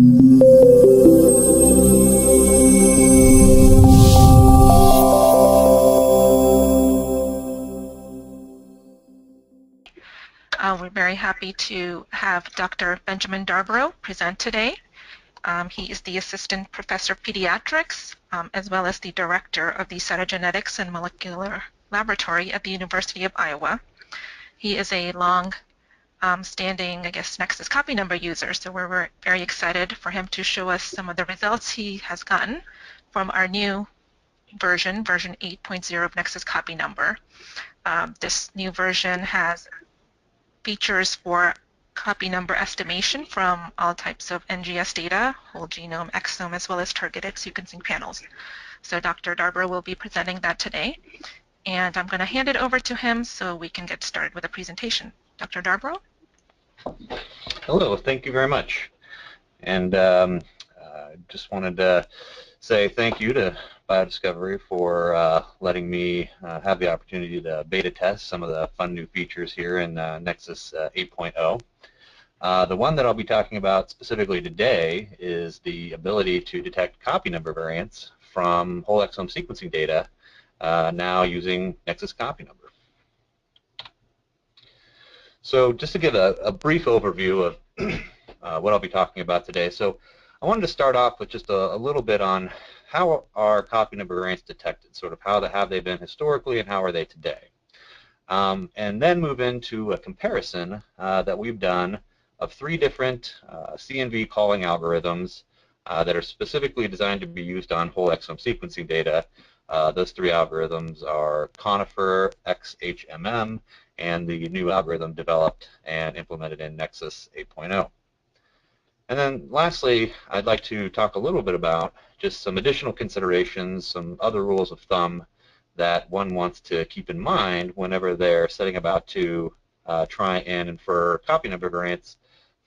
We're very happy to have Dr. Benjamin Darborough present today. He is the Assistant Professor of Pediatrics, as well as the Director of the Cytogenetics and Molecular Laboratory at the University of Iowa. He is a long-standing, Nexus copy number user, so we're very excited for him to show us some of the results he has gotten from our new version 8.0 of Nexus copy number. This new version has features for copy number estimation from all types of NGS data, whole genome, exome, as well as targeted sequencing panels. So Dr. Darborough will be presenting that today. And I'm going to hand it over to him so we can get started with the presentation. Dr. Darborough? Hello, thank you very much. And just wanted to say thank you to Biodiscovery for letting me have the opportunity to beta test some of the fun new features here in Nexus 8.0. The one that I'll be talking about specifically today is the ability to detect copy number variants from whole exome sequencing data now using Nexus copy number. So just to give a brief overview of what I'll be talking about today. So I wanted to start off with just a little bit on how are copy number variants detected, sort of how have they been historically and how are they today. And then move into a comparison that we've done of 3 different CNV calling algorithms that are specifically designed to be used on whole exome sequencing data. Those 3 algorithms are Conifer, XHMM, and the new algorithm developed and implemented in Nexus 8.0. And then lastly, I'd like to talk a little bit about just some additional considerations, some other rules of thumb that one wants to keep in mind whenever they're setting about to try and infer copy number variants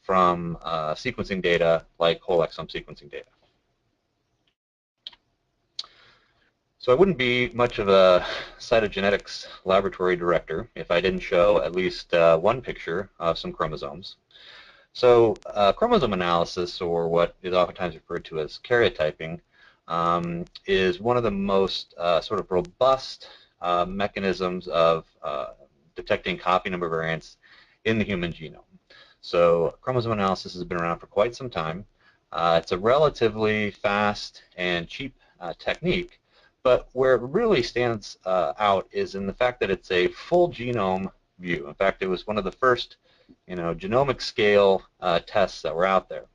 from sequencing data like whole exome sequencing data. So I wouldn't be much of a cytogenetics laboratory director if I didn't show at least one picture of some chromosomes. So chromosome analysis, or what is oftentimes referred to as karyotyping, is one of the most sort of robust mechanisms of detecting copy number variants in the human genome. So chromosome analysis has been around for quite some time. It's a relatively fast and cheap technique, but where it really stands out is in the fact that it's a full genome view. In fact, it was one of the first genomic scale tests that were out there.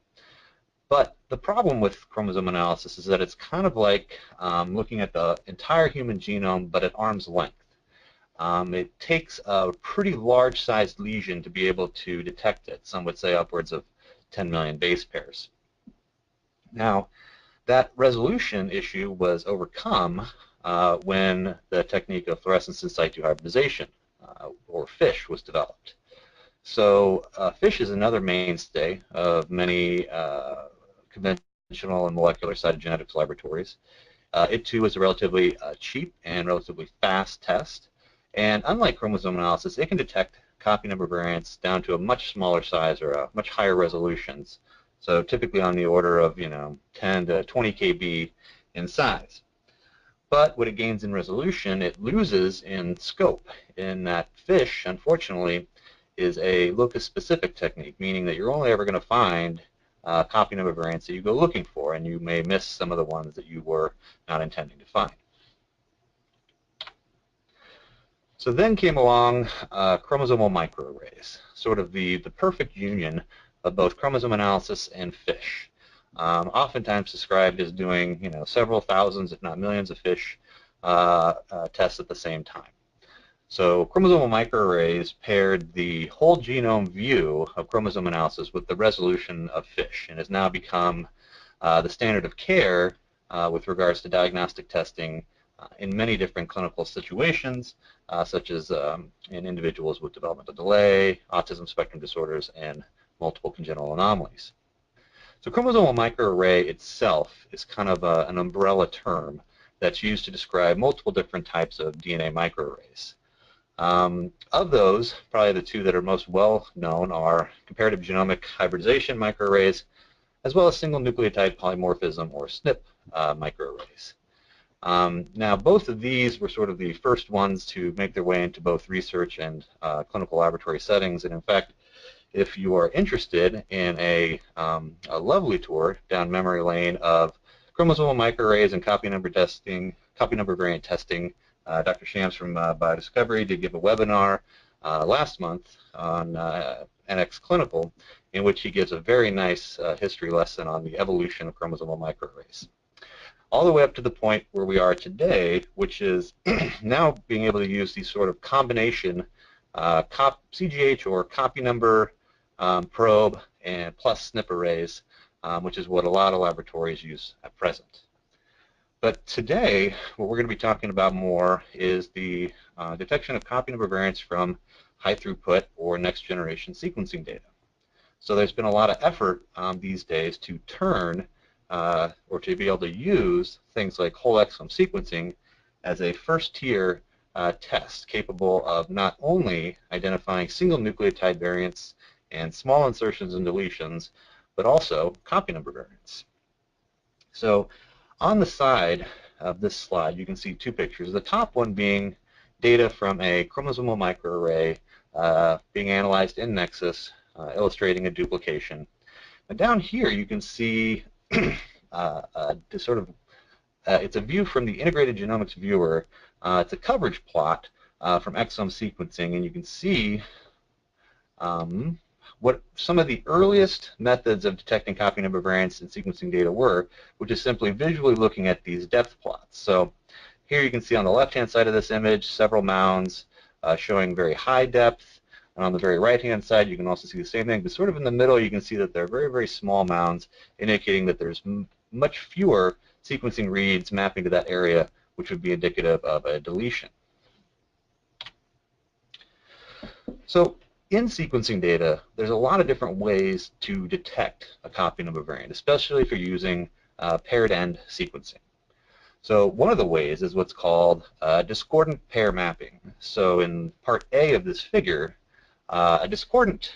But the problem with chromosome analysis is that it's kind of like looking at the entire human genome, but at arm's length. It takes a pretty large-sized lesion to be able to detect it. Some would say upwards of 10 million base pairs. Now, that resolution issue was overcome when the technique of fluorescence in situ hybridization, or FISH, was developed. So FISH is another mainstay of many conventional and molecular cytogenetics laboratories. It too is a relatively cheap and relatively fast test. And unlike chromosome analysis, it can detect copy number variants down to a much smaller size or a much higher resolutions. So typically on the order of 10 to 20 kb in size. But what it gains in resolution, it loses in scope. In that FISH, unfortunately, is a locus-specific technique, meaning that you're only ever going to find copy number variants that you go looking for, and you may miss some of the ones that you were not intending to find. So then came along chromosomal microarrays, sort of the perfect union of both chromosome analysis and FISH. Oftentimes described as doing several thousands, if not millions, of FISH tests at the same time. So chromosomal microarrays paired the whole genome view of chromosome analysis with the resolution of FISH, and has now become the standard of care with regards to diagnostic testing in many different clinical situations, such as in individuals with developmental delay, autism spectrum disorders, and multiple congenital anomalies. So chromosomal microarray itself is kind of an umbrella term that's used to describe multiple different types of DNA microarrays. Of those, probably the 2 that are most well known are comparative genomic hybridization microarrays as well as single nucleotide polymorphism, or SNP microarrays. Now, both of these were sort of the first ones to make their way into both research and clinical laboratory settings. And in fact, if you are interested in a lovely tour down memory lane of chromosomal microarrays and copy number variant testing, Dr. Shams from Biodiscovery did give a webinar last month on NX Clinical, in which he gives a very nice history lesson on the evolution of chromosomal microarrays, all the way up to the point where we are today, which is now being able to use these sort of combination CGH or copy number probe and plus SNP arrays, which is what a lot of laboratories use at present. But today, what we're going to be talking about more is the detection of copy number variants from high throughput or next generation sequencing data. So there's been a lot of effort these days to turn or to be able to use things like whole exome sequencing as a first-tier test capable of not only identifying single nucleotide variants and small insertions and deletions, but also copy number variants. So on the side of this slide, you can see two pictures. The top one being data from a chromosomal microarray being analyzed in Nexus, illustrating a duplication. And down here, you can see it's a view from the integrated genomics viewer. It's a coverage plot from exome sequencing, and you can see what some of the earliest methods of detecting copy number variants in sequencing data were, which is simply visually looking at these depth plots. So here you can see on the left-hand side of this image several mounds showing very high depth, and on the very right-hand side you can also see the same thing, but sort of in the middle you can see that they're very, very small mounds, indicating that there's much fewer sequencing reads mapping to that area, which would be indicative of a deletion. So in sequencing data, there's a lot of different ways to detect a copy number variant, especially if you're using paired end sequencing. So one of the ways is what's called discordant pair mapping. So in part A of this figure, a discordant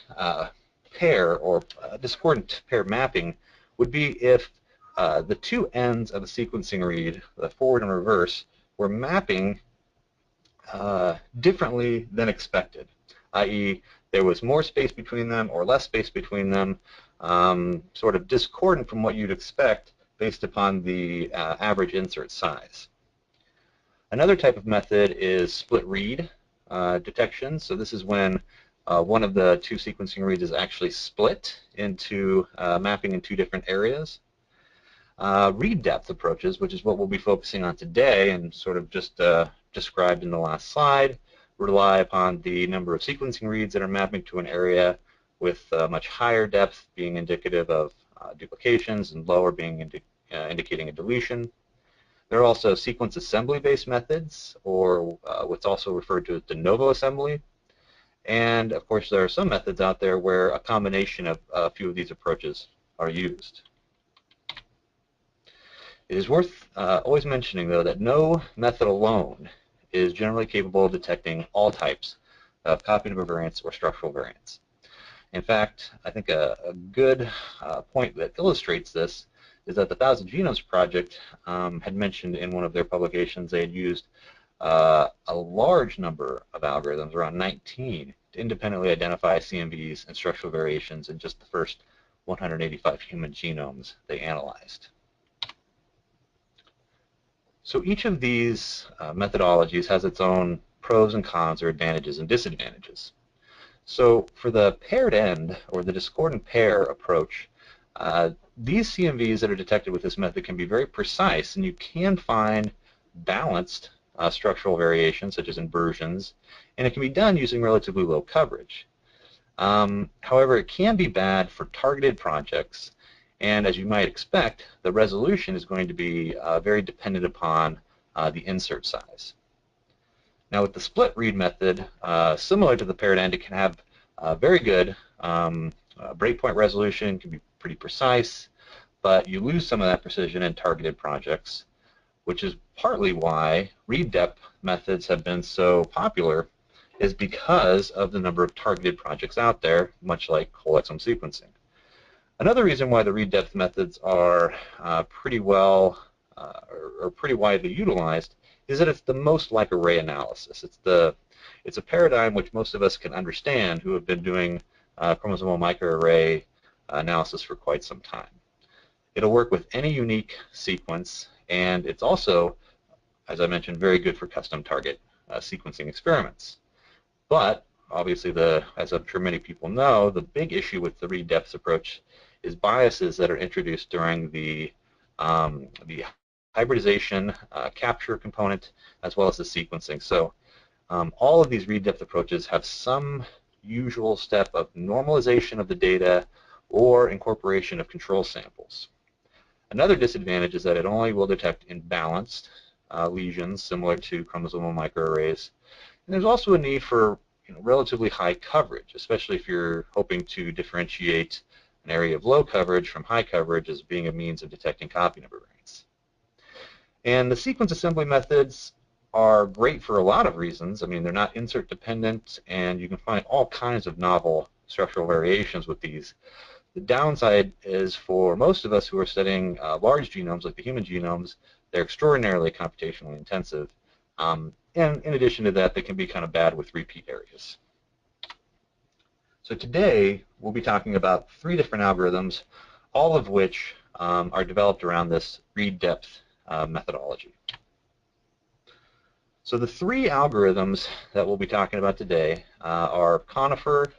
pair or discordant pair mapping would be if the two ends of a sequencing read, the forward and reverse, were mapping differently than expected, i.e. there was more space between them or less space between them, sort of discordant from what you'd expect based upon the average insert size. Another type of method is split read detection. So this is when one of the two sequencing reads is actually split into mapping in two different areas. Read depth approaches, which is what we'll be focusing on today and sort of just described in the last slide, rely upon the number of sequencing reads that are mapping to an area, with much higher depth being indicative of duplications and lower being indicating a deletion. There are also sequence assembly-based methods, or what's also referred to as de novo assembly. And of course, there are some methods out there where a combination of a few of these approaches are used. It is worth always mentioning, though, that no method alone is generally capable of detecting all types of copy number variants or structural variants. In fact, I think a good point that illustrates this is that the 1000 Genomes Project had mentioned in one of their publications they had used a large number of algorithms, around 19, to independently identify CNVs and structural variations in just the first 185 human genomes they analyzed. So each of these methodologies has its own pros and cons, or advantages and disadvantages. So for the paired end, or the discordant pair approach, these CNVs that are detected with this method can be very precise, and you can find balanced structural variations, such as inversions, and it can be done using relatively low coverage. However, it can be bad for targeted projects, and as you might expect, the resolution is going to be very dependent upon the insert size. Now with the split read method, similar to the paired end, it can have very good breakpoint resolution, can be pretty precise, but you lose some of that precision in targeted projects, which is partly why read depth methods have been so popular, is because of the number of targeted projects out there, much like whole exome sequencing. Another reason why the read depth methods are pretty well or pretty widely utilized is that it's the most like array analysis. It's a paradigm which most of us can understand who have been doing chromosomal microarray analysis for quite some time. It'll work with any unique sequence, and it's also, as I mentioned, very good for custom target sequencing experiments. But obviously, as I'm sure many people know, the big issue with the read depth approach is biases that are introduced during the hybridization capture component as well as the sequencing. So all of these read depth approaches have some usual step of normalization of the data or incorporation of control samples. Another disadvantage is that it only will detect imbalanced lesions similar to chromosomal microarrays. And there's also a need for relatively high coverage, especially if you're hoping to differentiate an area of low coverage from high coverage as being a means of detecting copy number variants. And the sequence assembly methods are great for a lot of reasons. I mean, they're not insert dependent, and you can find all kinds of novel structural variations with these. The downside is for most of us who are studying large genomes like the human genomes, they're extraordinarily computationally intensive. And in addition to that, they can be kind of bad with repeat areas. So today, we'll be talking about 3 different algorithms, all of which are developed around this read depth methodology. So the 3 algorithms that we'll be talking about today are Conifer,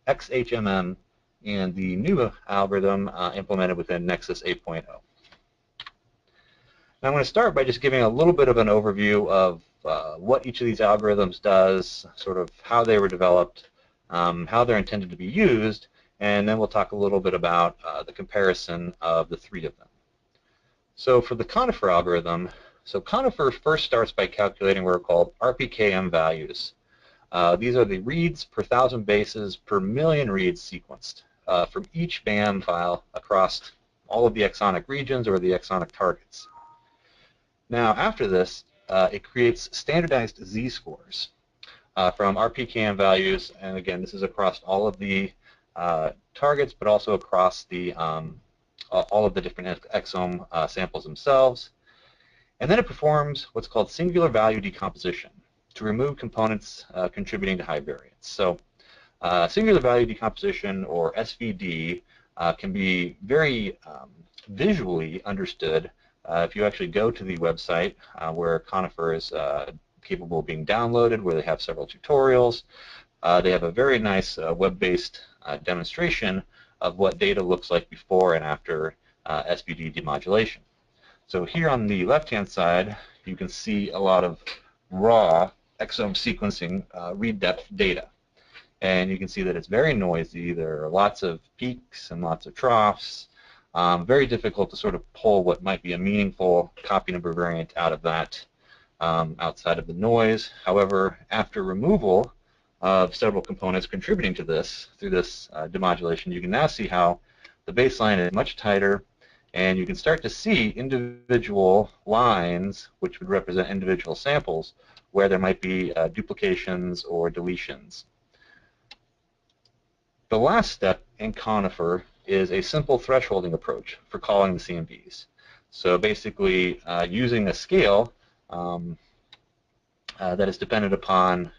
XHMM, and the new algorithm implemented within Nexus 8.0. Now I'm going to start by just giving a little bit of an overview of what each of these algorithms does, sort of how they were developed, how they're intended to be used, and then we'll talk a little bit about the comparison of the 3 of them. So for the Conifer algorithm, so Conifer first starts by calculating what are called RPKM values. These are the reads per 1,000 bases per million reads sequenced from each BAM file across all of the exonic regions or the exonic targets. Now after this, it creates standardized z-scores from RPKM values, and again, this is across all of the targets, but also across the all of the different exome samples themselves. And then it performs what's called singular value decomposition to remove components contributing to high variance. So singular value decomposition, or SVD, can be very visually understood if you actually go to the website where Conifer is capable of being downloaded, where they have several tutorials. They have a very nice web-based demonstration of what data looks like before and after SVD demodulation. So here on the left-hand side, you can see a lot of raw exome sequencing read depth data. And you can see that it's very noisy. There are lots of peaks and lots of troughs. Very difficult to sort of pull what might be a meaningful copy number variant out of that outside of the noise. However, after removal of several components contributing to this through this demodulation, you can now see how the baseline is much tighter, and you can start to see individual lines which would represent individual samples where there might be duplications or deletions. The last step in Conifer is a simple thresholding approach for calling the CNVs. So basically using a scale that is dependent upon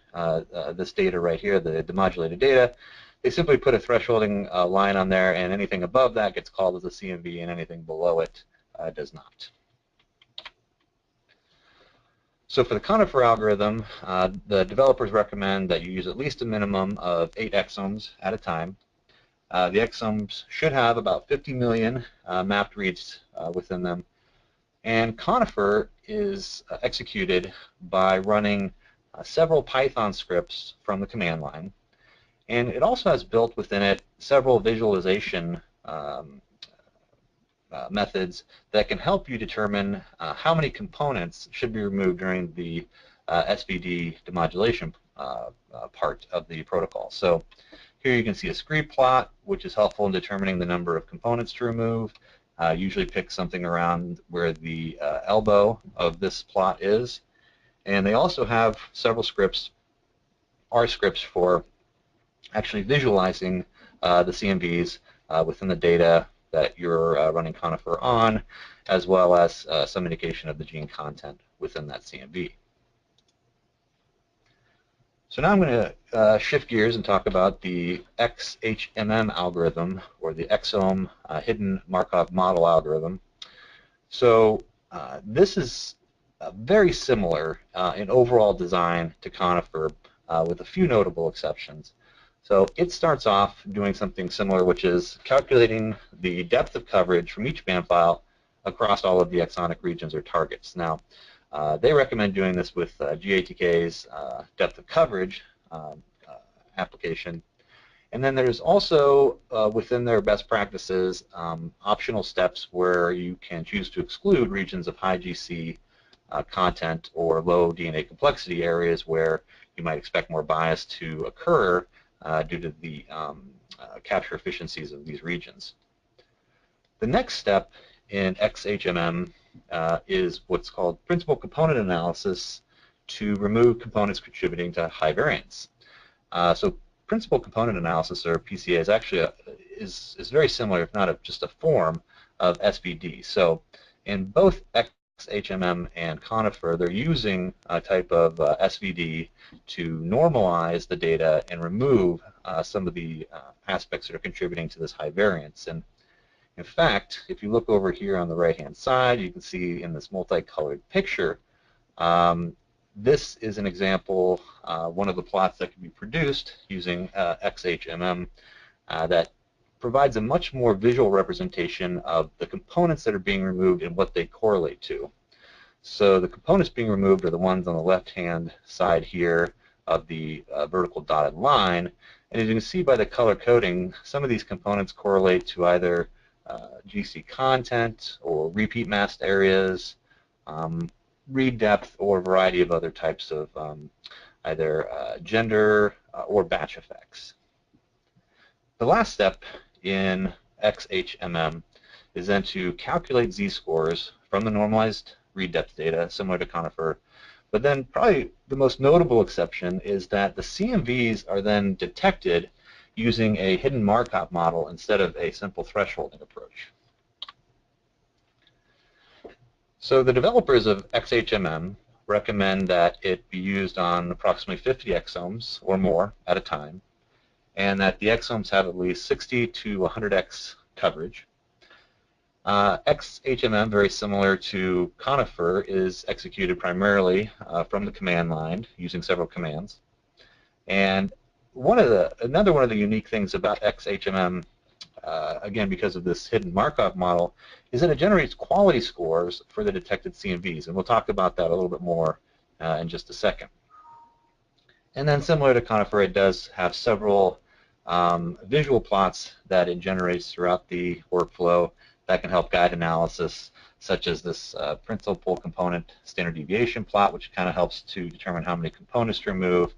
this data right here, the demodulated data. They simply put a thresholding line on there, and anything above that gets called as a CNV, and anything below it does not. So for the Conifer algorithm, the developers recommend that you use at least a minimum of 8 exomes at a time. The exomes should have about 50 million mapped reads within them. And Conifer is executed by running several Python scripts from the command line. And it also has built within it several visualization methods that can help you determine how many components should be removed during the SVD demodulation part of the protocol. So here you can see a scree plot, which is helpful in determining the number of components to remove. Usually pick something around where the elbow of this plot is. And they also have several scripts, R scripts, for actually visualizing the CNVs within the data that you're running Conifer on, as well as some indication of the gene content within that CNV. So now I'm going to shift gears and talk about the XHMM algorithm, or the Exome Hidden Markov Model algorithm. So this is very similar in overall design to Conifer, with a few notable exceptions. So it starts off doing something similar, which is calculating the depth of coverage from each band file across all of the exonic regions or targets. Now, they recommend doing this with GATK's depth of coverage application. And then there's also, within their best practices, optional steps where you can choose to exclude regions of high GC content or low DNA complexity areas where you might expect more bias to occur due to the capture efficiencies of these regions. The next step in XHMM is what's called principal component analysis to remove components contributing to high variance. So principal component analysis, or PCA, is actually is very similar, if not just a form of SVD. So in both XHMM and Conifer, they're using a type of SVD to normalize the data and remove some of the aspects that are contributing to this high variance. And in fact, if you look over here on the right-hand side, you can see in this multicolored picture, this is an example, one of the plots that can be produced using XHMM that provides a much more visual representation of the components that are being removed and what they correlate to. So the components being removed are the ones on the left-hand side here of the vertical dotted line. And as you can see by the color coding, some of these components correlate to either GC content or repeat masked areas, read depth, or a variety of other types of either gender or batch effects. The last step in XHMM is then to calculate z-scores from the normalized read depth data, similar to Conifer. But then probably the most notable exception is that the CNVs are then detected using a hidden Markov model instead of a simple thresholding approach. So the developers of XHMM recommend that it be used on approximately 50 exomes or more at a time, and that the exomes have at least 60 to 100x coverage. XHMM, very similar to Conifer, is executed primarily from the command line using several commands. And another one of the unique things about XHMM, again because of this hidden Markov model, is that it generates quality scores for the detected CNVs, and we'll talk about that a little bit more in just a second. And then similar to Conifer, it does have several visual plots that it generates throughout the workflow that can help guide analysis, such as this principal component standard deviation plot, which kind of helps to determine how many components to remove,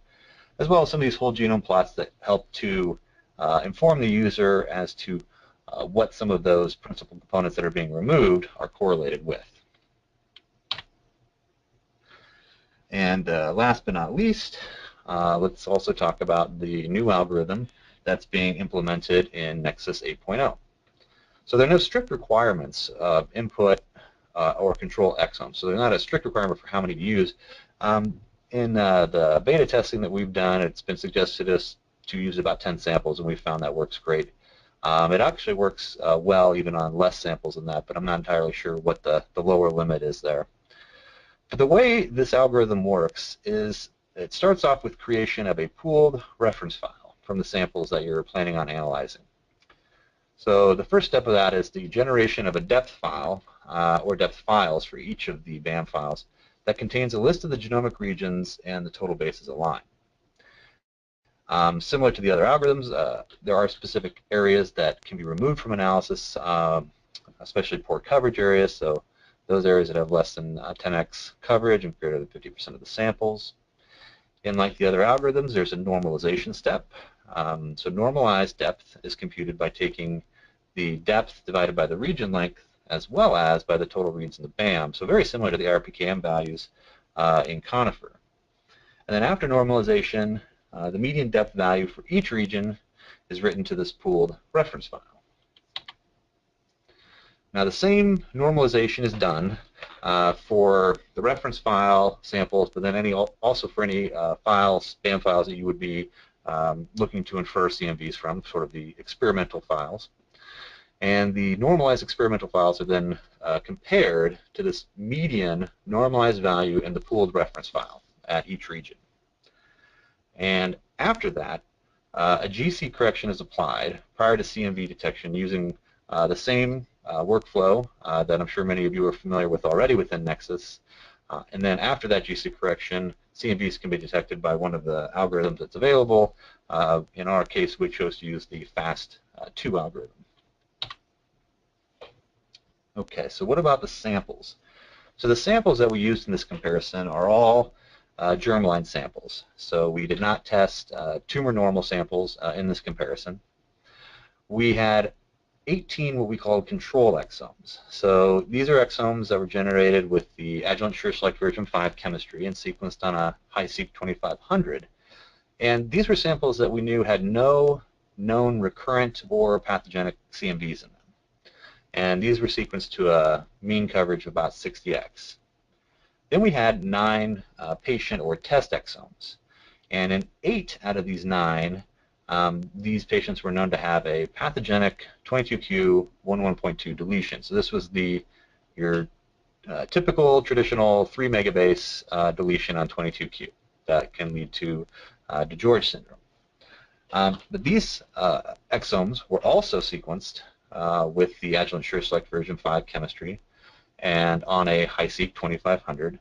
as well as some of these whole genome plots that help to inform the user as to what some of those principal components that are being removed are correlated with. And last but not least, let's also talk about the new algorithm that's being implemented in Nexus 8.0. So there are no strict requirements of input or control exomes. So there's not a strict requirement for how many to use. In the beta testing that we've done, it's been suggested us to use about 10 samples, and we found that works great. It actually works well even on less samples than that, but I'm not entirely sure what the lower limit is there. But the way this algorithm works is it starts off with creation of a pooled reference file from the samples that you're planning on analyzing. So the first step of that is the generation of a depth file or depth files for each of the BAM files that contains a list of the genomic regions and the total bases aligned. Similar to the other algorithms, there are specific areas that can be removed from analysis, especially poor coverage areas, so those areas that have less than 10x coverage and greater than 50% of the samples. And like the other algorithms, there's a normalization step. So normalized depth is computed by taking the depth divided by the region length as well as by the total reads in the BAM, so very similar to the RPKM values in Conifer. And then after normalization, the median depth value for each region is written to this pooled reference file. Now the same normalization is done for the reference file samples, but then also for any files, spam files that you would be looking to infer CNVs from, sort of the experimental files. And the normalized experimental files are then compared to this median normalized value in the pooled reference file at each region. And after that, a GC correction is applied prior to CNV detection using the same workflow that I'm sure many of you are familiar with already within Nexus. And then after that GC correction, CNVs can be detected by one of the algorithms that's available. In our case, we chose to use the FAST2 algorithm. Okay, so what about the samples? So the samples that we used in this comparison are all germline samples. So we did not test tumor normal samples in this comparison. We had 18 what we call control exomes. So these are exomes that were generated with the adjuvant sure select version 5 chemistry and sequenced on a HiSeq 2500. And these were samples that we knew had no known recurrent or pathogenic CNVs in them. And these were sequenced to a mean coverage of about 60x. Then we had 9 patient or test exomes. And in 8 out of these 9, these patients were known to have a pathogenic 22q11.2 deletion. So this was your typical traditional 3 megabase deletion on 22q that can lead to DeGeorge syndrome. But these exomes were also sequenced with the adjuvant sure select version 5 chemistry and on a HiSeq 2500.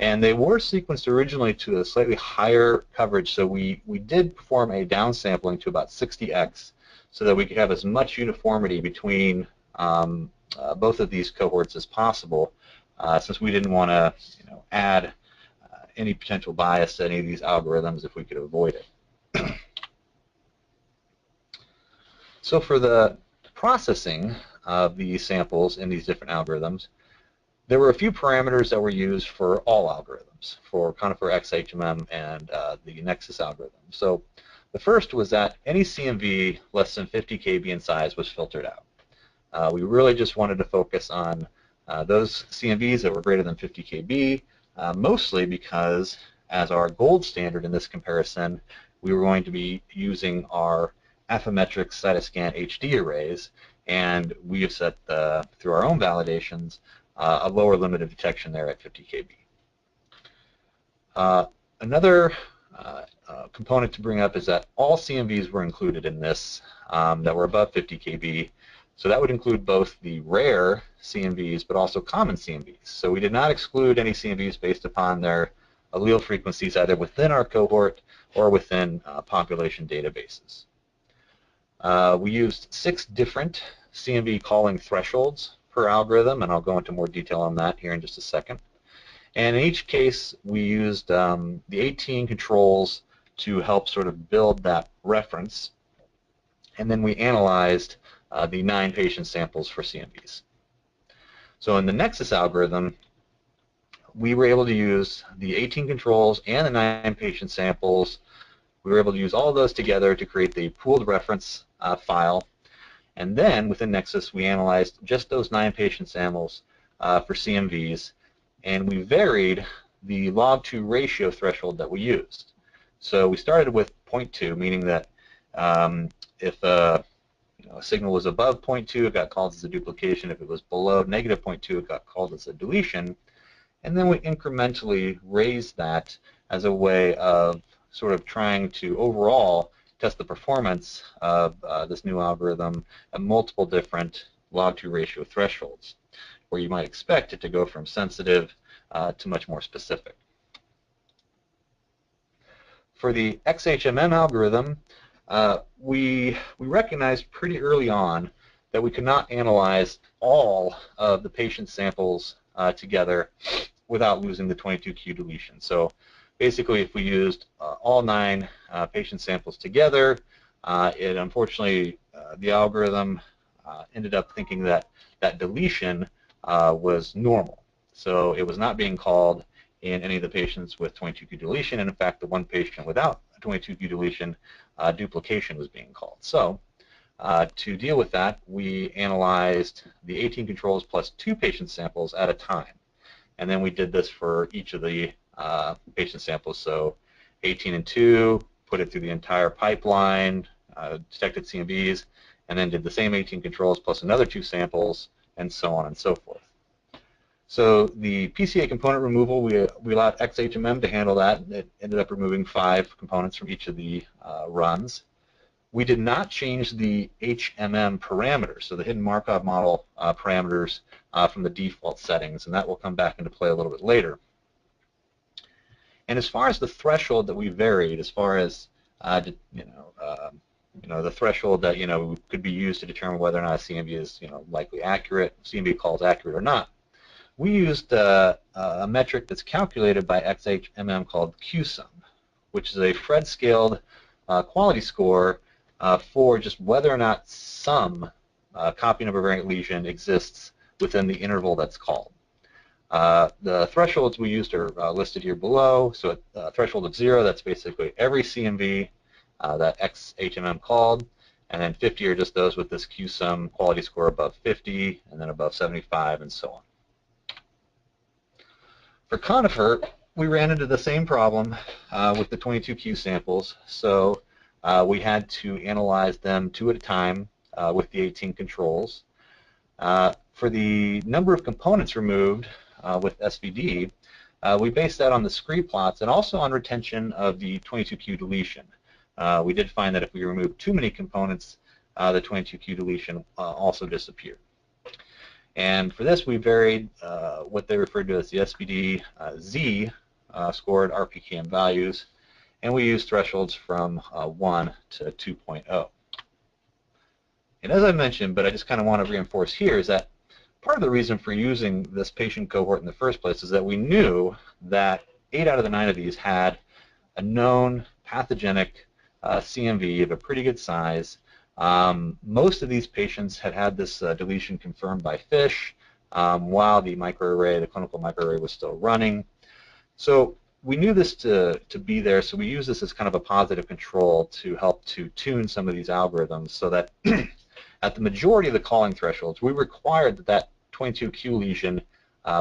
And they were sequenced originally to a slightly higher coverage, so we did perform a downsampling to about 60x so that we could have as much uniformity between both of these cohorts as possible, since we didn't want to add any potential bias to any of these algorithms if we could avoid it. So for the processing of these samples in these different algorithms, there were a few parameters that were used for all algorithms, for Conifer XHMM and the Nexus algorithm. So the first was that any CNV less than 50 kb in size was filtered out. We really just wanted to focus on those CNVs that were greater than 50 kb, mostly because as our gold standard in this comparison, we were going to be using our Affymetrix Cytoscan HD arrays, and we have set through our own validations a lower limit of detection there at 50 kb. Another component to bring up is that all CNVs were included in this that were above 50 kb. So that would include both the rare CNVs but also common CNVs. So we did not exclude any CNVs based upon their allele frequencies either within our cohort or within population databases. We used 6 different CNV calling thresholds per algorithm, and I'll go into more detail on that here in just a second. And in each case, we used the 18 controls to help sort of build that reference, and then we analyzed the 9 patient samples for CNVs. So in the Nexus algorithm, we were able to use the 18 controls and the 9 patient samples. We were able to use all of those together to create the pooled reference file. And then within Nexus, we analyzed just those 9 patient samples for CNVs, and we varied the log2 ratio threshold that we used. So we started with 0.2, meaning that if a signal was above 0.2, it got called as a duplication. If it was below negative 0.2, it got called as a deletion. And then we incrementally raised that as a way of sort of trying to overall test the performance of this new algorithm at multiple different log2 ratio thresholds, where you might expect it to go from sensitive to much more specific. For the XHMM algorithm, we recognized pretty early on that we could not analyze all of the patient samples together without losing the 22q deletion. So basically, if we used all 9 patient samples together, it unfortunately, the algorithm ended up thinking that that deletion was normal. So it was not being called in any of the patients with 22q deletion, and in fact, the one patient without a 22q deletion, duplication was being called. So To deal with that, we analyzed the 18 controls plus 2 patient samples at a time. And then we did this for each of the patient samples. So 18 and 2, put it through the entire pipeline, detected CNVs, and then did the same 18 controls plus another 2 samples, and so on and so forth. So the PCA component removal, we allowed XHMM to handle that. It ended up removing 5 components from each of the runs. We did not change the HMM parameters, so the hidden Markov model parameters from the default settings, and that will come back into play a little bit later. And as far as the threshold that we varied, as far as the threshold that could be used to determine whether or not a CNV is likely accurate, CNV call is accurate or not, we used a metric that's calculated by XHMM called QSUM, which is a Phred-scaled quality score for just whether or not some copy number variant lesion exists within the interval that's called. The thresholds we used are listed here below. So a threshold of 0, that's basically every CNV that XHMM called, and then 50 are just those with this QSUM quality score above 50, and then above 75, and so on. For Conifer, we ran into the same problem with the 22Q samples. So we had to analyze them 2 at a time with the 18 controls. For the number of components removed with SVD, we based that on the scree plots and also on retention of the 22Q deletion. We did find that if we removed too many components, the 22Q deletion also disappeared. And for this, we varied what they referred to as the SVD Z scored RPKM values, and we used thresholds from 1 to 2.0. And as I mentioned, but I just kind of want to reinforce here, is that part of the reason for using this patient cohort in the first place is that we knew that 8 out of the 9 of these had a known pathogenic CNV of a pretty good size. Most of these patients had this deletion confirmed by FISH while the microarray, the clinical microarray, was still running. So we knew this to be there, so we use this as kind of a positive control to help to tune some of these algorithms so that at the majority of the calling thresholds, we required that that 22Q lesion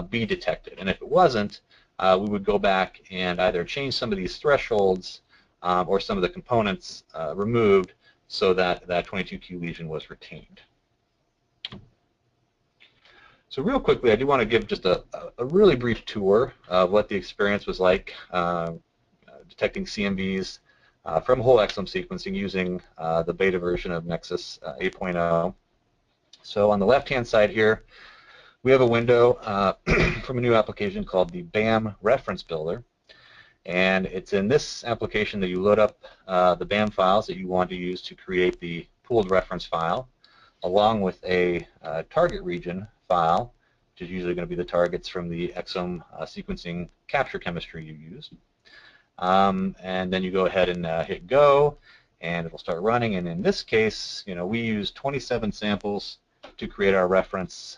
be detected. And if it wasn't, we would go back and either change some of these thresholds or some of the components removed so that that 22Q lesion was retained. So real quickly, I do want to give just a really brief tour of what the experience was like detecting CNVs from whole exome sequencing using the beta version of Nexus 8.0. So on the left-hand side here, we have a window from a new application called the BAM Reference Builder. And it's in this application that you load up the BAM files that you want to use to create the pooled reference file, along with a target region file, which is usually going to be the targets from the exome sequencing capture chemistry you used. And then you go ahead and hit go, and it'll start running. And in this case, we used 27 samples to create our reference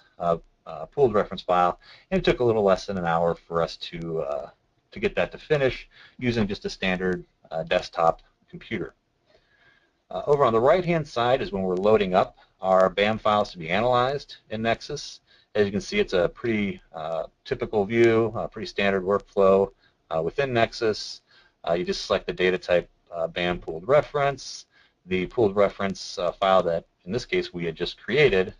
pooled reference file, and it took a little less than an hour for us to get that to finish using just a standard desktop computer. Over on the right-hand side is when we're loading up our BAM files to be analyzed in Nexus. As you can see, it's a pretty typical view, a pretty standard workflow within Nexus. You just select the data type BAM pooled reference, the pooled reference file that, in this case, we had just created,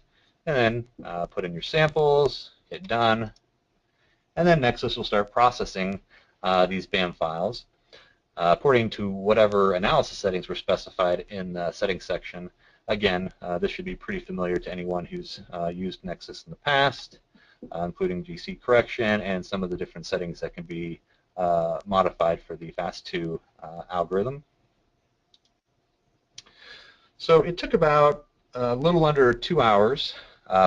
and then put in your samples, hit done, and then Nexus will start processing these BAM files according to whatever analysis settings were specified in the settings section. Again, this should be pretty familiar to anyone who's used Nexus in the past, including GC correction and some of the different settings that can be modified for the FAST2 algorithm. So it took about a little under 2 hours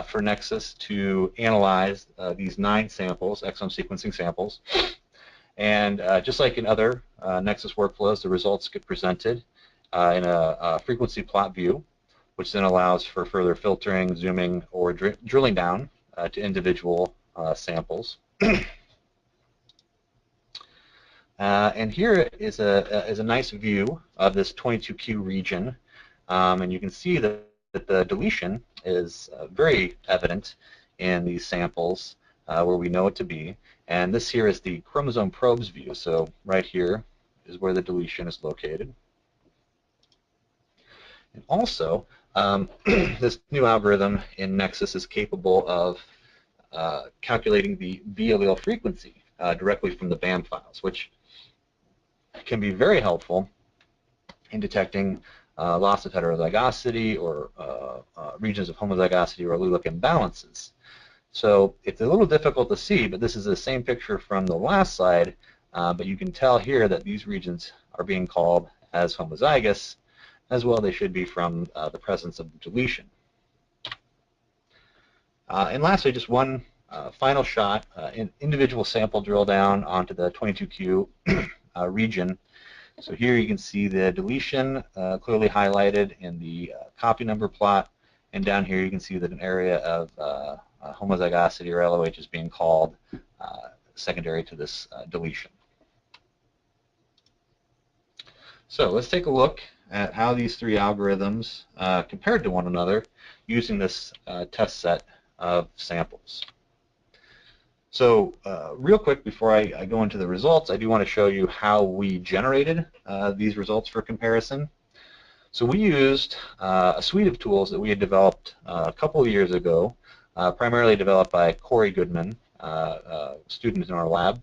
for Nexus to analyze these 9 samples, exome sequencing samples. And just like in other Nexus workflows, the results get presented in a frequency plot view, which then allows for further filtering, zooming, or drilling down to individual samples. And here is a nice view of this 22Q region, and you can see that that the deletion is very evident in these samples where we know it to be. And this here is the chromosome probes view. So right here is where the deletion is located. And also, this new algorithm in Nexus is capable of calculating the V allele frequency directly from the BAM files, which can be very helpful in detecting loss of heterozygosity or regions of homozygosity or allelic imbalances. So it's a little difficult to see, but this is the same picture from the last slide, but you can tell here that these regions are being called as homozygous. As well, they should be from the presence of the deletion. And lastly, just one final shot, an individual sample drill down onto the 22q region. So here you can see the deletion clearly highlighted in the copy number plot, and down here you can see that an area of homozygosity or LOH is being called secondary to this deletion. So let's take a look at how these three algorithms compared to one another using this test set of samples. So real quick before I go into the results, I do want to show you how we generated these results for comparison. So we used a suite of tools that we had developed a couple of years ago, primarily developed by Corey Goodman, a student in our lab.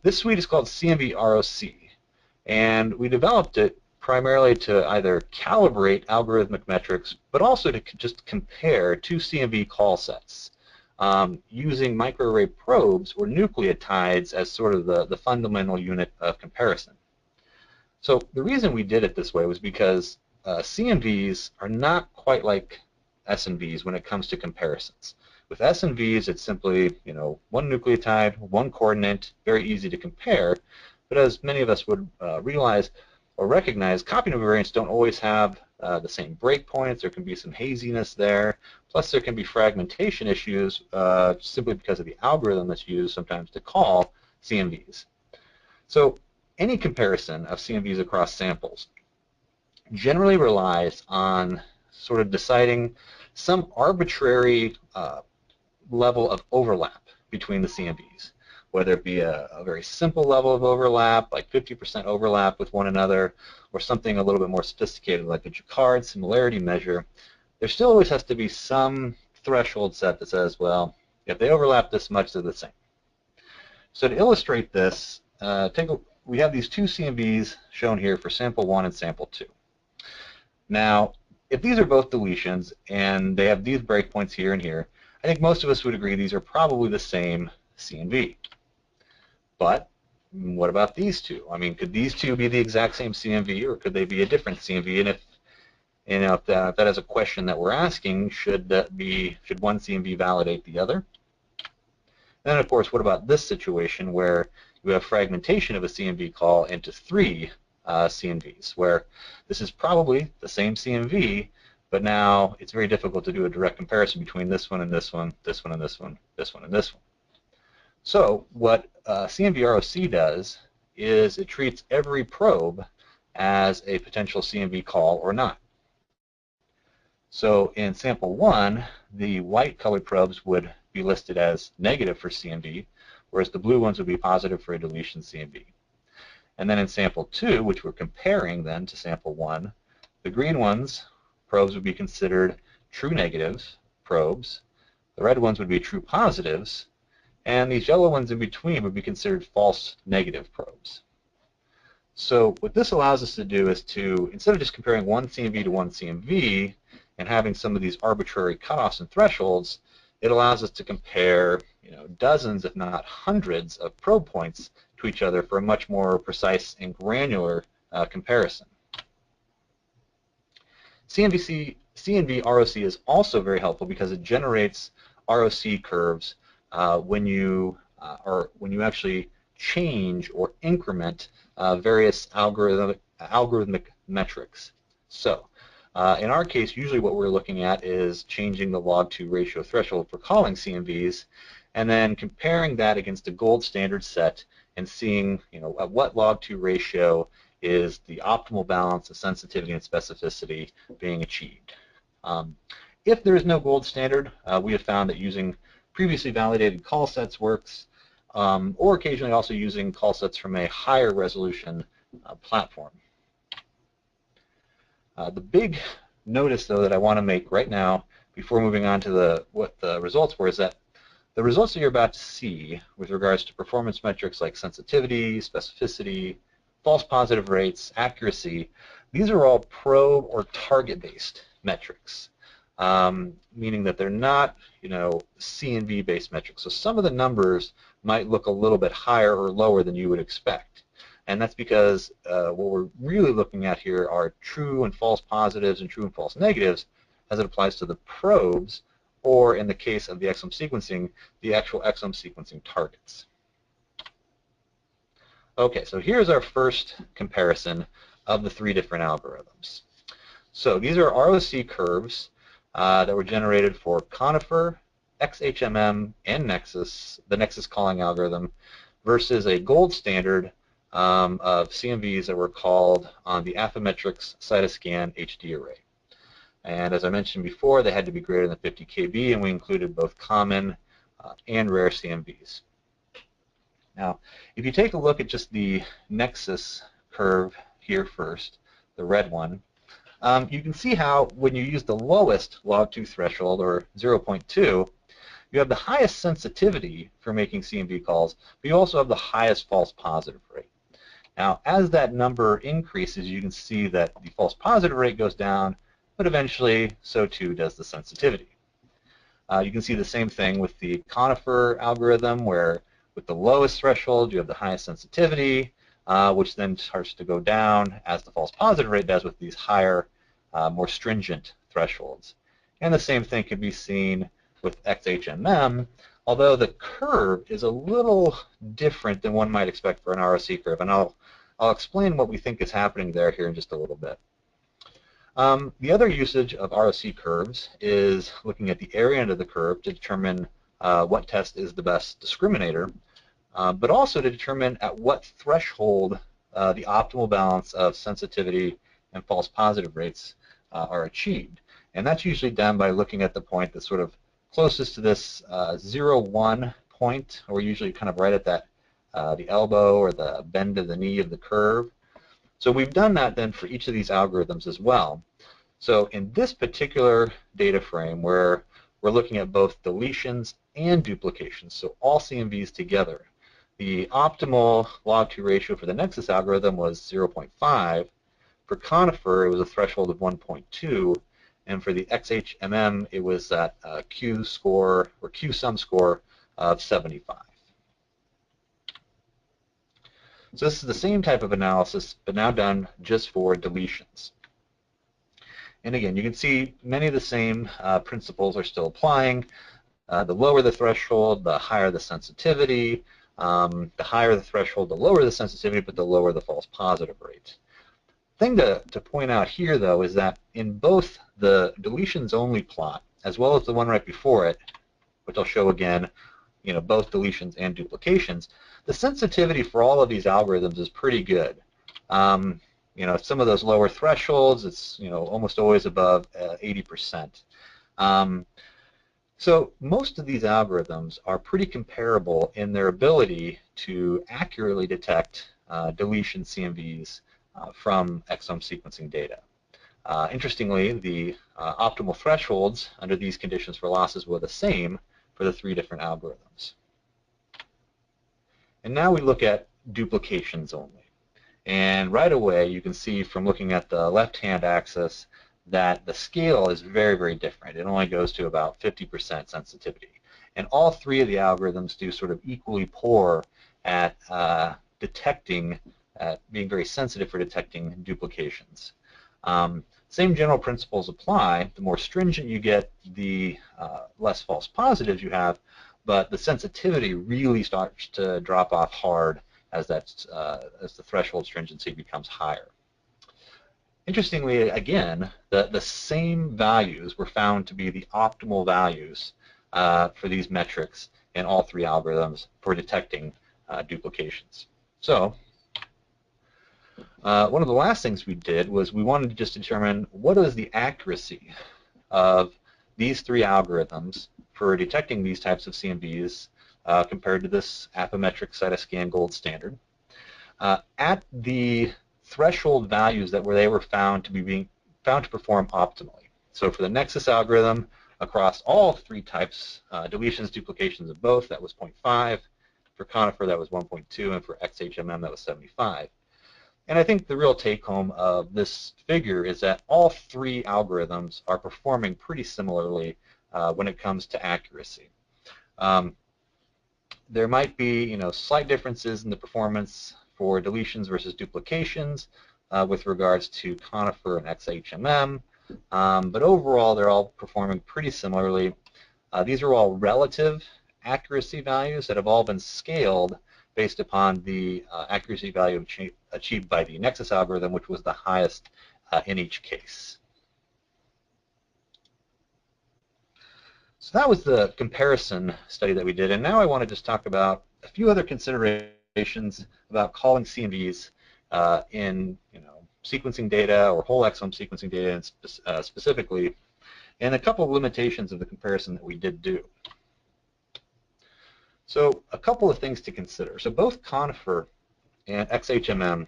This suite is called CNV-ROC, and we developed it primarily to either calibrate algorithmic metrics, but also to just compare two CNV call sets using microarray probes or nucleotides as sort of the fundamental unit of comparison. So the reason we did it this way was because CNVs are not quite like SNVs when it comes to comparisons. With SNVs, it's simply, one nucleotide, one coordinate, very easy to compare. But as many of us would realize or recognize, copy number variants don't always have the same breakpoints. There can be some haziness there. Plus, there can be fragmentation issues simply because of the algorithm that's used sometimes to call CNVs. So any comparison of CNVs across samples generally relies on sort of deciding some arbitrary level of overlap between the CNVs, whether it be a very simple level of overlap, like 50% overlap with one another, or something a little bit more sophisticated like the Jacquard similarity measure. There still always has to be some threshold set that says, well, if they overlap this much, they're the same. So to illustrate this, we have these two CNVs shown here for sample 1 and sample 2. Now, if these are both deletions and they have these breakpoints here and here, I think most of us would agree these are probably the same CNV. But what about these two? I mean, could these two be the exact same CNV, or could they be a different CNV? And if that is a question that we're asking, should one CNV validate the other? Then, of course, what about this situation where you have fragmentation of a CNV call into 3 CNVs, where this is probably the same CNV, but now it's very difficult to do a direct comparison between this one and this one, this one and this one, this one and this one. So what CNV-ROC does is it treats every probe as a potential CNV call or not. So in sample 1, the white colored probes would be listed as negative for CNV, whereas the blue ones would be positive for a deletion CNV. And then in sample 2, which we're comparing then to sample 1, the green probes would be considered true negatives probes, the red ones would be true positives, and these yellow ones in between would be considered false negative probes. So what this allows us to do is to, instead of just comparing one CNV to one CNV and having some of these arbitrary cutoffs and thresholds, it allows us to compare dozens, if not hundreds, of probe points to each other for a much more precise and granular comparison. CNV-ROC is also very helpful because it generates ROC curves when you actually change or increment various algorithmic metrics. So in our case, usually what we're looking at is changing the log2 ratio threshold for calling CNVs, and then comparing that against a gold standard set and seeing at what log2 ratio is the optimal balance of sensitivity and specificity being achieved. If there is no gold standard, we have found that using previously validated call sets works, or occasionally also using call sets from a higher resolution platform. The big notice, though, that I want to make right now before moving on to what the results were is that the results that you're about to see with regards to performance metrics like sensitivity, specificity, false positive rates, accuracy, these are all probe or target-based metrics, meaning that they're not, CNV-based metrics. So some of the numbers might look a little bit higher or lower than you would expect. And that's because what we're really looking at here are true and false positives and true and false negatives as it applies to the probes, or in the case of the exome sequencing, the actual exome sequencing targets. Okay, so here's our first comparison of the three different algorithms. So these are ROC curves that were generated for Conifer, XHMM, and Nexus, the Nexus calling algorithm, versus a gold standard of CNVs that were called on the Affymetrix Cytoscan HD array. And as I mentioned before, they had to be greater than 50 kb, and we included both common and rare CNVs. Now, if you take a look at just the Nexus curve here first, the red one, you can see how when you use the lowest log2 threshold, or 0.2, you have the highest sensitivity for making CNV calls, but you also have the highest false positive rate. Now, as that number increases, you can see that the false positive rate goes down, but eventually, so too does the sensitivity. You can see the same thing with the Conifer algorithm, where with the lowest threshold, you have the highest sensitivity, which then starts to go down as the false positive rate does with these higher, more stringent thresholds. And the same thing can be seen with XHMM, although the curve is a little different than one might expect for an ROC curve, and I'll explain what we think is happening there here in just a little bit. The other usage of ROC curves is looking at the area under the curve to determine what test is the best discriminator, but also to determine at what threshold the optimal balance of sensitivity and false positive rates are achieved. And that's usually done by looking at the point that's sort of closest to this 0,1 point, or usually kind of right at that the elbow or the bend of the knee of the curve. So we've done that then for each of these algorithms as well. So in this particular data frame, where we're looking at both deletions and duplications, so all CNVs together, the optimal log2 ratio for the Nexus algorithm was 0.5. For Conifer, it was a threshold of 1.2. And for the XHMM, it was that Q score, or Q sum score, of 75. So this is the same type of analysis, but now done just for deletions. And again, you can see many of the same principles are still applying. The lower the threshold, the higher the sensitivity. The higher the threshold, the lower the sensitivity, but the lower the false positive rate. The thing to point out here, though, is that in both the deletions only plot, as well as the one right before it, which I'll show again, both deletions and duplications, the sensitivity for all of these algorithms is pretty good. Some of those lower thresholds, it's almost always above 80%. So most of these algorithms are pretty comparable in their ability to accurately detect deletion CNVs from exome sequencing data. Interestingly, the optimal thresholds under these conditions for losses were the same for the three different algorithms. And now we look at duplications only. And right away, you can see from looking at the left-hand axis that the scale is very, very different. It only goes to about 50% sensitivity. And all three of the algorithms do sort of equally poor at detecting, being very sensitive for detecting duplications. Same general principles apply. The more stringent you get, the less false positives you have, but the sensitivity really starts to drop off hard as the threshold stringency becomes higher. Interestingly, again, the same values were found to be the optimal values for these metrics in all three algorithms for detecting duplications. So one of the last things we did was we wanted to just determine what is the accuracy of these three algorithms for detecting these types of CNVs compared to this Appometric Cytoscan gold standard at the threshold values that they were found to perform optimally. So for the Nexus algorithm, across all three types, deletions, duplications of both, that was 0.5. For Conifer, that was 1.2, and for XHMM, that was 75. And I think the real take-home of this figure is that all three algorithms are performing pretty similarly when it comes to accuracy. There might be, slight differences in the performance for deletions versus duplications with regards to Conifer and XHMM, but overall they're all performing pretty similarly. These are all relative accuracy values that have all been scaled based upon the accuracy value achieved by the Nexus algorithm, which was the highest in each case. So that was the comparison study that we did, and now I want to just talk about a few other considerations about calling CNVs in sequencing data or whole exome sequencing data, and specifically, and a couple of limitations of the comparison that we did do. So a couple of things to consider. So both Conifer and XHMM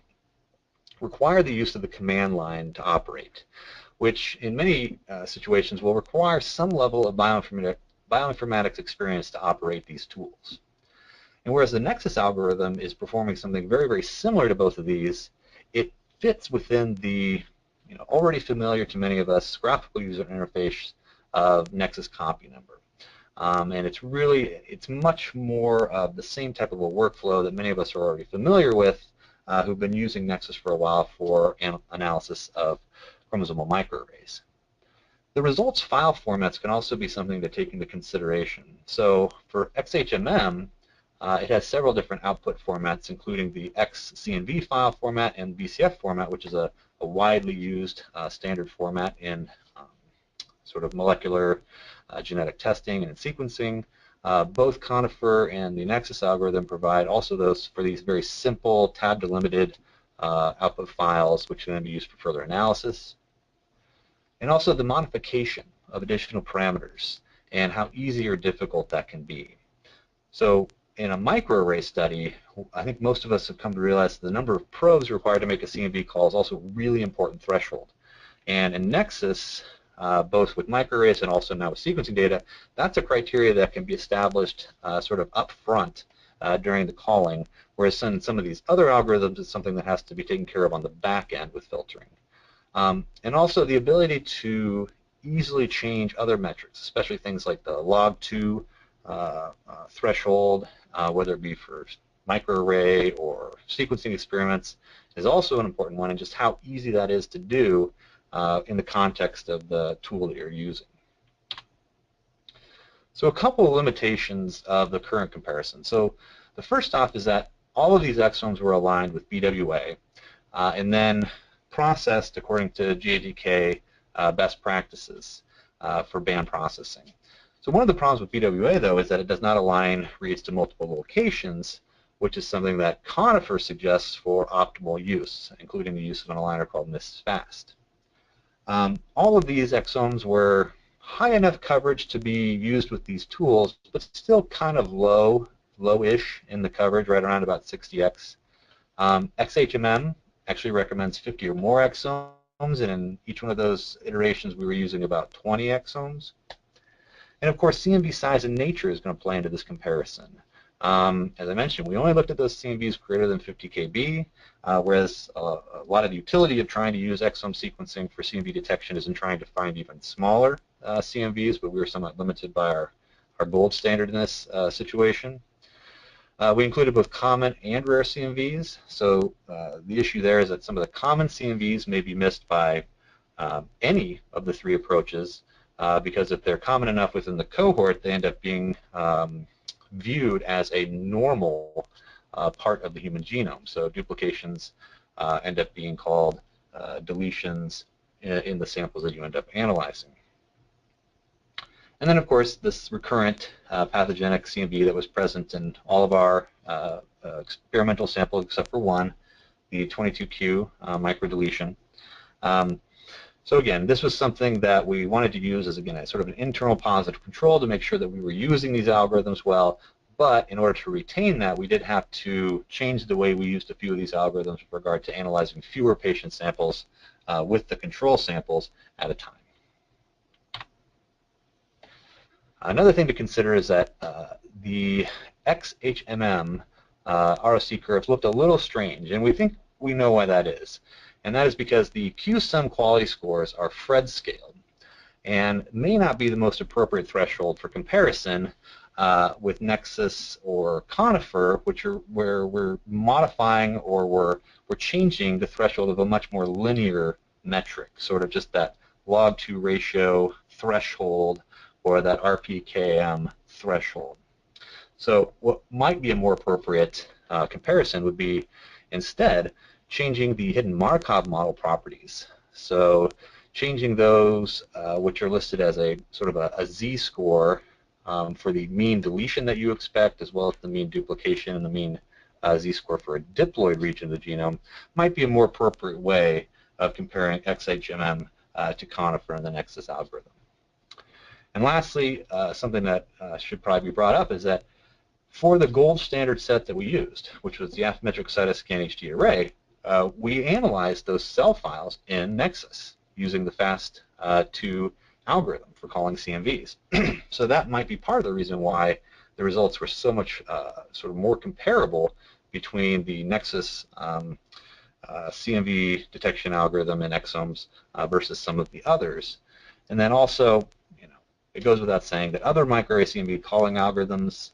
require the use of the command line to operate, which in many situations will require some level of bioinformatics experience to operate these tools. And whereas the Nexus algorithm is performing something very, very similar to both of these, it fits within the already familiar to many of us graphical user interface of Nexus copy number. And it's much more of the same type of a workflow that many of us are already familiar with who've been using Nexus for a while for analysis of chromosomal microarrays. The results file formats can also be something to take into consideration. So for XHMM, it has several different output formats, including the XCNV file format and VCF format, which is a widely used standard format in sort of molecular genetic testing and sequencing. Both Conifer and the Nexus algorithm provide also those for these very simple tab-delimited output files, which can then be used for further analysis. And also the modification of additional parameters and how easy or difficult that can be. So in a microarray study, I think most of us have come to realize the number of probes required to make a CNV call is also a really important threshold. And in Nexus, both with microarrays and also now with sequencing data, that's a criteria that can be established sort of up front during the calling, whereas in some of these other algorithms, it's something that has to be taken care of on the back end with filtering. And also the ability to easily change other metrics, especially things like the log2 threshold, whether it be for microarray or sequencing experiments, is also an important one, and just how easy that is to do in the context of the tool that you're using. So a couple of limitations of the current comparison. So the first off is that all of these exomes were aligned with BWA and then processed according to GATK best practices for band processing. So one of the problems with BWA, though, is that it does not align reads to multiple locations, which is something that Conifer suggests for optimal use, including the use of an aligner called MISFAST. All of these exomes were high enough coverage to be used with these tools, but still kind of low-ish in the coverage, right around about 60x. XHMM actually recommends 50 or more exomes, and in each one of those iterations we were using about 20 exomes. And of course, CNV size and nature is going to play into this comparison. As I mentioned, we only looked at those CNVs greater than 50 kb, whereas a lot of the utility of trying to use exome sequencing for CNV detection is in trying to find even smaller CNVs, but we were somewhat limited by our gold standard in this situation. We included both common and rare CNVs, so the issue there is that some of the common CNVs may be missed by any of the three approaches, because if they're common enough within the cohort, they end up being viewed as a normal part of the human genome. So duplications end up being called deletions in the samples that you end up analyzing. And then, of course, this recurrent pathogenic CNV that was present in all of our experimental samples except for one, the 22q microdeletion. So again, this was something that we wanted to use as, again, a sort of an internal positive control to make sure that we were using these algorithms well. But in order to retain that, we did have to change the way we used a few of these algorithms with regard to analyzing fewer patient samples with the control samples at a time. Another thing to consider is that the XHMM ROC curves looked a little strange, and we think we know why that is. And that is because the Q-sum quality scores are Phred scaled and may not be the most appropriate threshold for comparison with Nexus or Conifer, which are where we're modifying or we're changing the threshold of a much more linear metric, sort of just that log2 ratio threshold or that RPKM threshold. So what might be a more appropriate comparison would be instead changing the hidden Markov model properties. So changing those which are listed as a sort of a z-score for the mean deletion that you expect, as well as the mean duplication and the mean z-score for a diploid region of the genome, might be a more appropriate way of comparing XHMM to Conifer and the Nexus algorithm. And lastly, something that should probably be brought up is that for the gold standard set that we used, which was the Affymetric Cytoscan HD array, we analyzed those cell files in Nexus using the FAST2 algorithm for calling CNVs. So that might be part of the reason why the results were so much sort of more comparable between the Nexus CNV detection algorithm and exomes versus some of the others. And then also, it goes without saying that other microarray CNV calling algorithms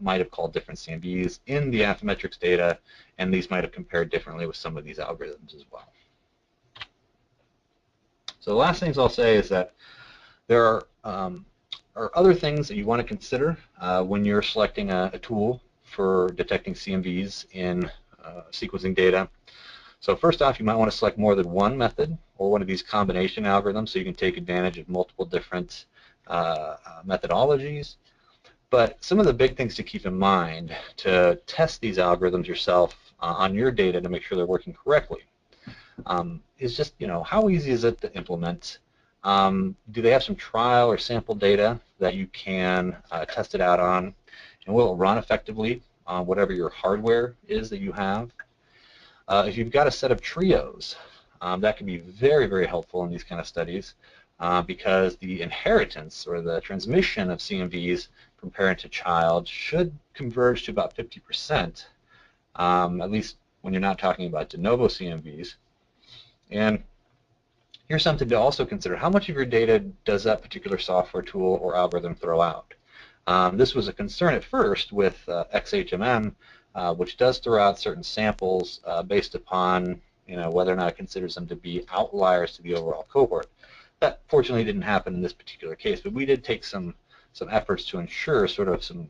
might have called different CNVs in the Affymetrics data, and these might have compared differently with some of these algorithms as well. So the last things I'll say is that there are other things that you want to consider when you're selecting a tool for detecting CNVs in sequencing data. So first off, you might want to select more than one method or one of these combination algorithms so you can take advantage of multiple different methodologies. But some of the big things to keep in mind to test these algorithms yourself on your data to make sure they're working correctly is just, how easy is it to implement? Do they have some trial or sample data that you can test it out on? And will it run effectively on whatever your hardware is that you have? If you've got a set of trios, that can be very, very helpful in these kind of studies because the inheritance or the transmission of CNVs from parent to child should converge to about 50%, at least when you're not talking about de novo CNVs. And here's something to also consider. How much of your data does that particular software tool or algorithm throw out? This was a concern at first with XHMM, which does throw out certain samples based upon whether or not it considers them to be outliers to the overall cohort. That fortunately didn't happen in this particular case, but we did take some efforts to ensure sort of some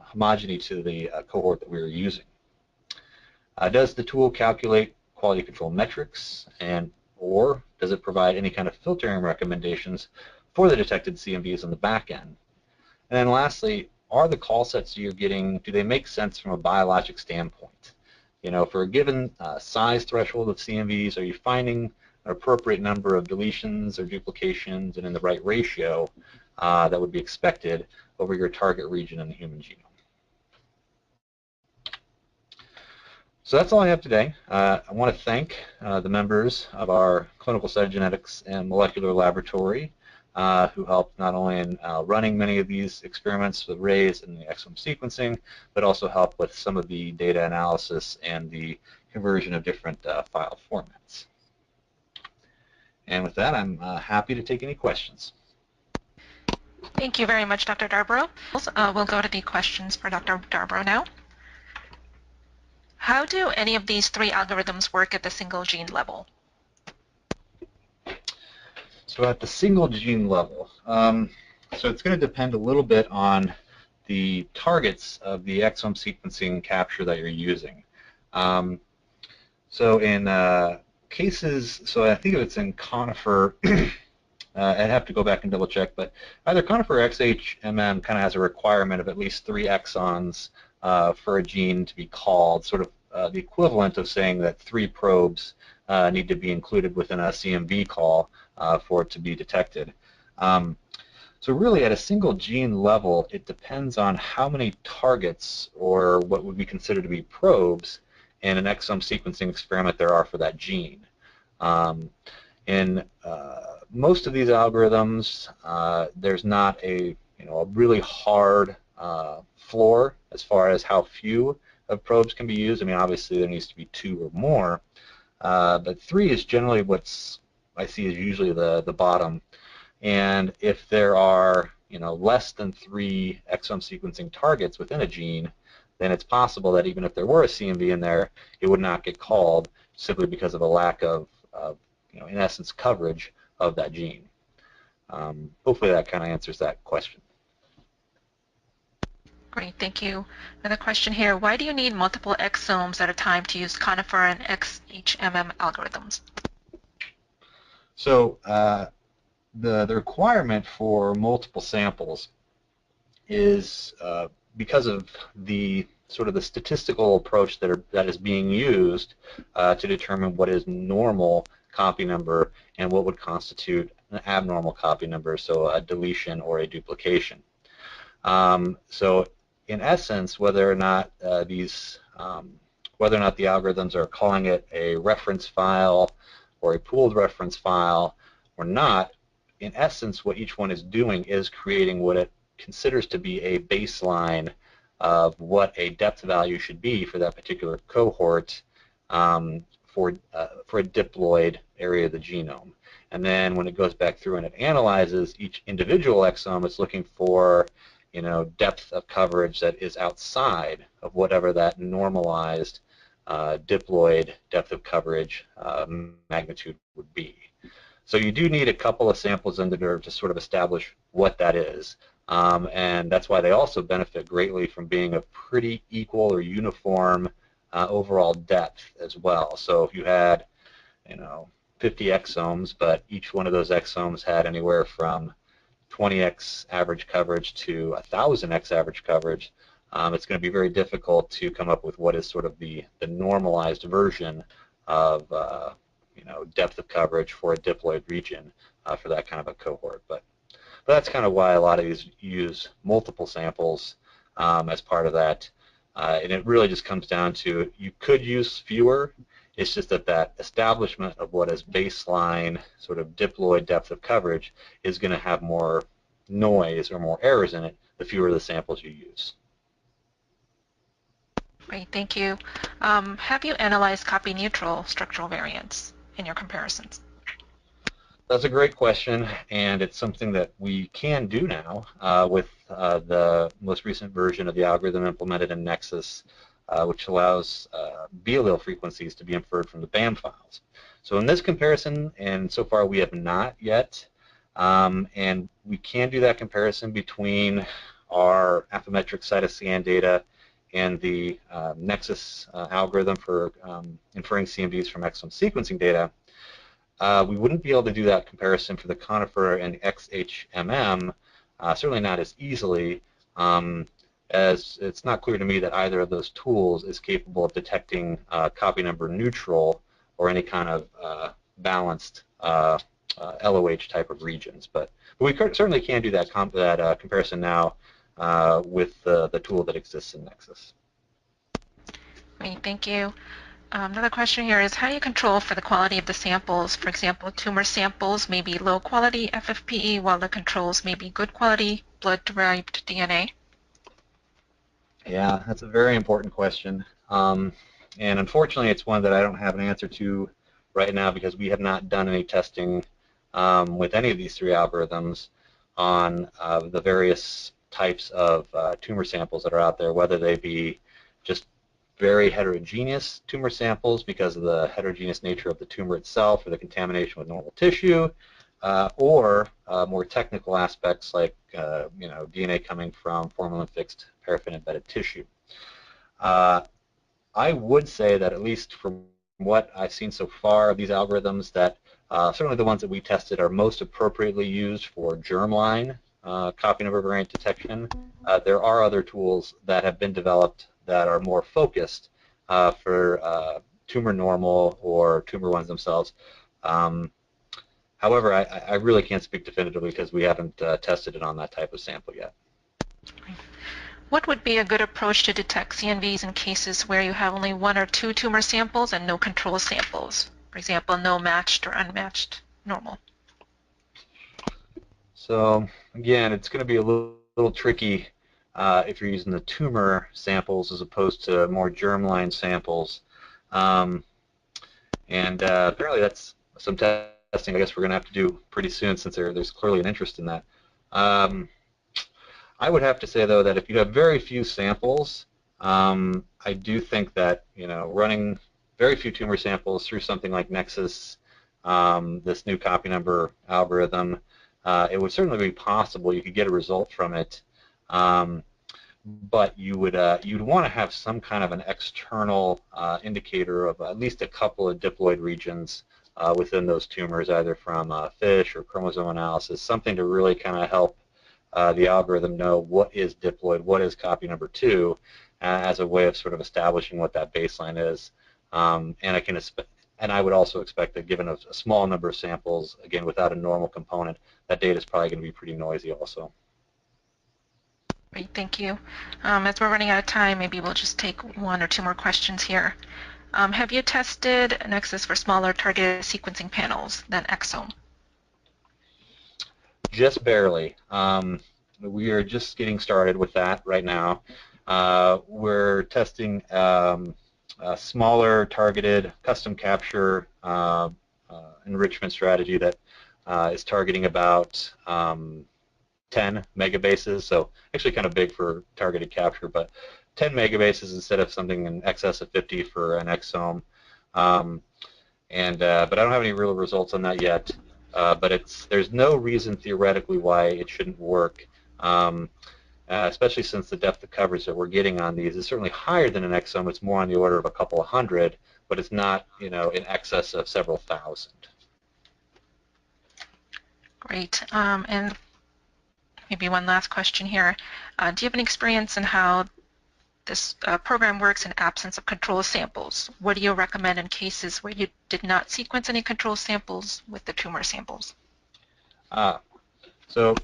homogeneity to the cohort that we were using. Does the tool calculate quality control metrics, or does it provide any kind of filtering recommendations for the detected CNVs on the back end? And then lastly, are the call sets you're getting, do they make sense from a biologic standpoint? For a given size threshold of CNVs, are you finding an appropriate number of deletions or duplications and in the right ratio that would be expected over your target region in the human genome? So that's all I have today. I want to thank the members of our clinical cytogenetics and molecular laboratory who helped not only in running many of these experiments with arrays and the exome sequencing, but also help with some of the data analysis and the conversion of different file formats. And with that, I'm happy to take any questions. Thank you very much, Dr. Darborough. We'll go to the questions for Dr. Darborough now. How do any of these three algorithms work at the single gene level? So at the single gene level, so it's going to depend a little bit on the targets of the exome sequencing capture that you're using. So in cases, so I think if it's in Conifer, I'd have to go back and double check, but either Conifer or XHMM kind of has a requirement of at least 3 exons for a gene to be called, sort of the equivalent of saying that 3 probes need to be included within a CNV call for it to be detected. So really, at a single gene level, it depends on how many targets, or what would be considered to be probes, in an exome sequencing experiment there are for that gene. In most of these algorithms, there's not a really hard floor as far as how few of probes can be used. I mean, obviously there needs to be 2 or more, but 3 is generally what's I see is usually the bottom. And if there are less than 3 exome sequencing targets within a gene, then it's possible that even if there were a CNV in there, it would not get called simply because of a lack of in essence, coverage of that gene. Hopefully that kind of answers that question. Great, thank you. Another question here, why do you need multiple exomes at a time to use conifer and XHMM algorithms? So the requirement for multiple samples is because of the sort of the statistical approach that is being used to determine what is normal copy number and what would constitute an abnormal copy number, so a deletion or a duplication. So in essence, whether or not the algorithms are calling it a reference file or a pooled reference file or not, in essence, what each one is doing is creating what it considers to be a baseline of what a depth value should be for that particular cohort for a diploid area of the genome. And then when it goes back through and it analyzes each individual exome, it's looking for depth of coverage that is outside of whatever that normalized diploid depth of coverage magnitude would be. So you do need a couple of samples in there to sort of establish what that is. And that's why they also benefit greatly from being a pretty equal or uniform overall depth as well. So if you had 50 exomes, but each one of those exomes had anywhere from 20x average coverage to 1,000x average coverage, it's going to be very difficult to come up with what is sort of the normalized version of depth of coverage for a diploid region for that kind of a cohort. But that's kind of why a lot of these use multiple samples as part of that. And it really just comes down to, you could use fewer. It's just that establishment of what is baseline sort of diploid depth of coverage is going to have more noise or more errors in it the fewer the samples you use. Great, thank you. Have you analyzed copy-neutral structural variants in your comparisons? That's a great question, and it's something that we can do now with the most recent version of the algorithm implemented in Nexus, which allows B allele frequencies to be inferred from the BAM files. So in this comparison, and so far we have not yet, and we can do that comparison between our Affymetrix cytoscan data and the Nexus algorithm for inferring CNVs from exome sequencing data. We wouldn't be able to do that comparison for the conifer and XHMM, certainly not as easily, as it's not clear to me that either of those tools is capable of detecting copy number neutral or any kind of balanced LOH type of regions. But we certainly can do that comparison now with the tool that exists in Nexus. Great, thank you. Another question here is, how do you control for the quality of the samples? For example, tumor samples may be low quality FFPE while the controls may be good quality blood-derived DNA. Yeah, that's a very important question. And unfortunately, it's one that I don't have an answer to right now because we have not done any testing with any of these 3 algorithms on the various types of tumor samples that are out there, whether they be just very heterogeneous tumor samples because of the heterogeneous nature of the tumor itself or the contamination with normal tissue, or more technical aspects like DNA coming from formalin-fixed paraffin-embedded tissue. I would say that at least from what I've seen so far of these algorithms, that certainly the ones that we tested are most appropriately used for germline copy number variant detection. There are other tools that have been developed that are more focused for tumor normal or tumor ones themselves. However, I really can't speak definitively because we haven't tested it on that type of sample yet. What would be a good approach to detect CNVs in cases where you have only 1 or 2 tumor samples and no control samples? For example, no matched or unmatched normal. So again, it's going to be a little tricky if you're using the tumor samples as opposed to more germline samples. Apparently that's some testing I guess we're going to have to do pretty soon since there's clearly an interest in that. I would have to say, though, that if you have very few samples, I do think that running very few tumor samples through something like Nexus, this new copy number algorithm, it would certainly be possible you could get a result from it, but you'd want to have some kind of an external indicator of at least a couple of diploid regions within those tumors, either from FISH or chromosome analysis, something to really kind of help the algorithm know what is diploid, what is copy number 2, as a way of sort of establishing what that baseline is. And I would also expect that given a small number of samples, again, without a normal component, that data is probably going to be pretty noisy also. Great, thank you. As we're running out of time, maybe we'll just take 1 or 2 more questions here. Have you tested Nexus for smaller targeted sequencing panels than Exome? Just barely. We are just getting started with that right now. We're testing a smaller targeted custom capture enrichment strategy that is targeting about 10 megabases, so actually kind of big for targeted capture, but 10 megabases instead of something in excess of 50 for an exome. But I don't have any real results on that yet. But there's no reason theoretically why it shouldn't work, especially since the depth of coverage that we're getting on these is certainly higher than an exome. It's more on the order of a couple of hundred, but it's not, in excess of several thousand. Great. And maybe one last question here. Do you have any experience in how this program works in absence of control samples? What do you recommend in cases where you did not sequence any control samples with the tumor samples? So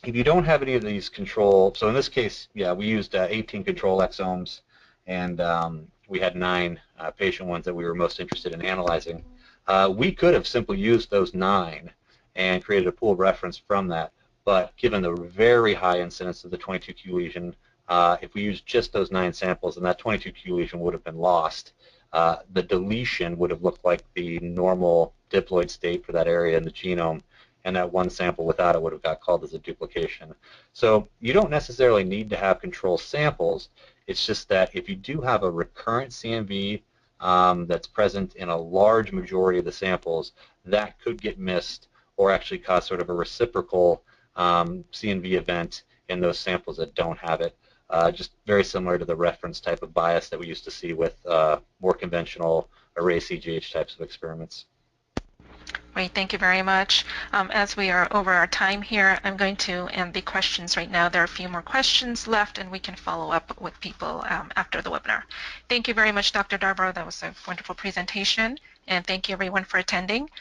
if you don't have any of these control, so in this case, yeah, we used 18 control exomes, and we had 9 patient ones that we were most interested in analyzing. We could have simply used those 9 and created a pool of reference from that, but given the very high incidence of the 22q lesion, if we used just those 9 samples, then that 22q lesion would have been lost. The deletion would have looked like the normal diploid state for that area in the genome, and that one sample without it would have got called as a duplication. So you don't necessarily need to have control samples. It's just that if you do have a recurrent CNV that's present in a large majority of the samples, that could get missed or actually cause sort of a reciprocal CNV event in those samples that don't have it. Just very similar to the reference type of bias that we used to see with more conventional array CGH types of experiments. Great, thank you very much. As we are over our time here, I'm going to end the questions right now. There are a few more questions left, and we can follow up with people after the webinar. Thank you very much, Dr. Darborough. That was a wonderful presentation, and thank you everyone for attending.